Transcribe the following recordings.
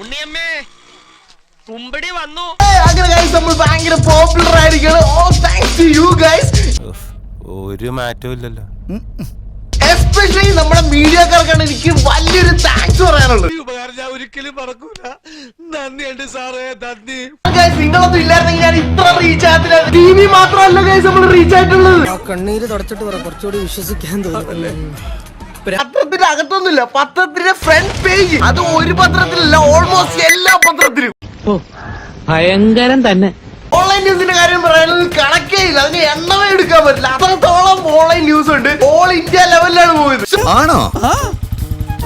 ഉണ്ണിയമ്മേ കുമ്പടി വന്നു. അങ്ങനെ ഗൈസ് നമ്മൾ ഭയങ്കര പോപ്പുലർ ആയിരിക്കണം. All thanks to you guys. ഒരു മാറ്റവും ഇല്ലല്ലോ. എസ്പെഷ്യലി നമ്മുടെ മീഡിയക്കാർക്കാണ് എനിക്ക് വലിയൊരു താങ്ക്സ് പറയാനുള്ളത്. ഉപകാരം ഞാൻ ഒരിക്കലും മറക്കൂല. നന്ദിയുണ്ട് സാറേ, നന്ദി. നിങ്ങളൊന്നും ഇല്ലായിരുന്നെങ്കിൽ ഞാൻ ഇത്ര റീച്ച് ആകത്തില്ല. TV മാത്രമല്ല ഗൈസ് നമ്മൾ റീച്ച് ആയിട്ടുള്ളത്. കണ്ണീര് തുടച്ചിട്ട് പറ, കുറച്ചുകൂടി വിശ്വസിക്കാൻ തോന്നുന്നല്ലേ. പത്രത്തിന്റെ അകത്തൊന്നുമില്ല, പത്രത്തിന്റെ ഫ്രണ്ട് പേജ്. അത് ഒരു പത്രത്തിലല്ല, ഓൾമോസ്റ്റ് എല്ലാ പത്രത്തിലും. ഭയങ്കരം തന്നെ. ഓൺലൈൻ ന്യൂസിന്റെ കാര്യം പറയാനുള്ള കണക്കേ ഇല്ല, അതിന് എണ്ണമേ എടുക്കാൻ പറ്റില്ല. അത്രത്തോളം ഓൺലൈൻ ന്യൂസ് ഉണ്ട്. ഓൾ ഇന്ത്യ ലെവലിലാണ് പോയത്. ആണോ?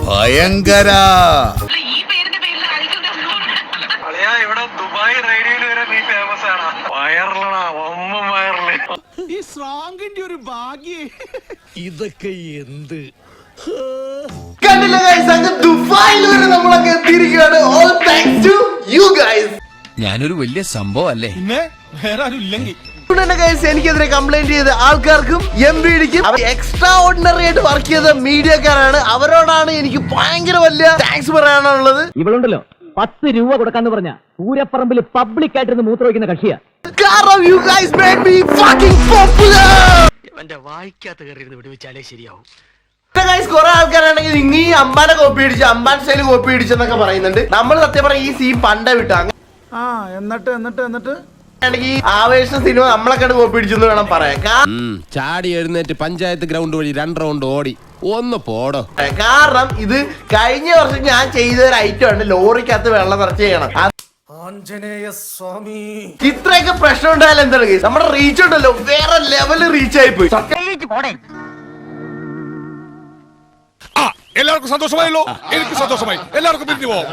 ഭയങ്കര. ഇവിടെ ദുബായ് റേഡിയോയിൽ വരെ നീ ഫേമസ് ആണ്. വയറിലടാ, ഒമ്മ വയറില്. ഈ സ്ട്രോങ്ങിന്റെ ഒരു ഭാഗ്യേ. ഇതൊക്കെ എന്ത് കണ്ടില്ല ഗൈസ്, അങ്ങ് ദുബായിൽ വരെ നമ്മളൊക്കെ എത്തിയിരിക്കുകയാണ്. All thanks to you guys. ഞാനൊരു വലിയ സംഭവം അല്ലേ. പിന്നെ വേറെ ആരും ഇല്ലെങ്കിൽ എനിക്കെതിരെ കംപ്ലൈന്റ് ചെയ്ത ആൾക്കാർക്കും MBDക്കും എക്സ്ട്രാ ഓർഡിനറി ആയിട്ട് വർക്ക് ചെയ്ത മീഡിയക്കാരാണ്. അവരോടാണ് എനിക്ക് ഭയങ്കര വലിയ താങ്ക്സ് പറയാനുള്ളത്. ഇവളുണ്ടല്ലോ 10 രൂപ കൊടുക്കാന്ന് പറഞ്ഞ പൂരപ്പറമ്പിൽ പബ്ലിക് ആയിട്ടിരുന്ന് മൂത്രമൊഴിക്കുന്ന കക്ഷിയാ. കാരണം you guys made me fucking popular. എന്റെ വായിക്കാത്ത കയറിയിരുന്ന് വിടുവിച്ചാലേ ശരിയാവും. കുറെ ആൾക്കാരാണെങ്കിൽ ഇങ്ങ ഈ അമ്പാനെ കോപ്പി അടിച്ച്, അമ്പാൻ സ്റ്റൈൽ കോപ്പി അടിച്ചെന്നൊക്കെ പറയുന്നുണ്ട്. നമ്മൾ സത്യം പറഞ്ഞ ഈ സീൻ പണ്ടേ വിട്ടാ. എന്നിട്ട് ഈ ആവേശ സിനിമ നമ്മളൊക്കെ കോപ്പി അടിച്ചെന്ന് വേണം പറയാൻ. ചാടി എഴുന്നേറ്റ് പഞ്ചായത്ത് ഗ്രൗണ്ട് വഴി 2 റൗണ്ട് ഓടി ഒന്ന് പോടോ. കാരണം ഇത് കഴിഞ്ഞ വർഷം ഞാൻ ചെയ്ത ഒരു ഐറ്റം ആണ്. ലോറിക്കകത്ത് വെള്ളം നിറച്ച് ചെയ്യണം. ഇത്രയൊക്കെ പ്രശ്നം ഉണ്ടായാലും എന്താണ് കേസ്, നമ്മുടെ റീച്ച് ഉണ്ടല്ലോ വേറെ ലെവല് റീച്ച് ആയി പോയി. എല്ലാവർക്കും സന്തോഷമായല്ലോ. എനിക്ക് സന്തോഷമായി. എല്ലാവർക്കും പിരിഞ്ഞു പോവാം.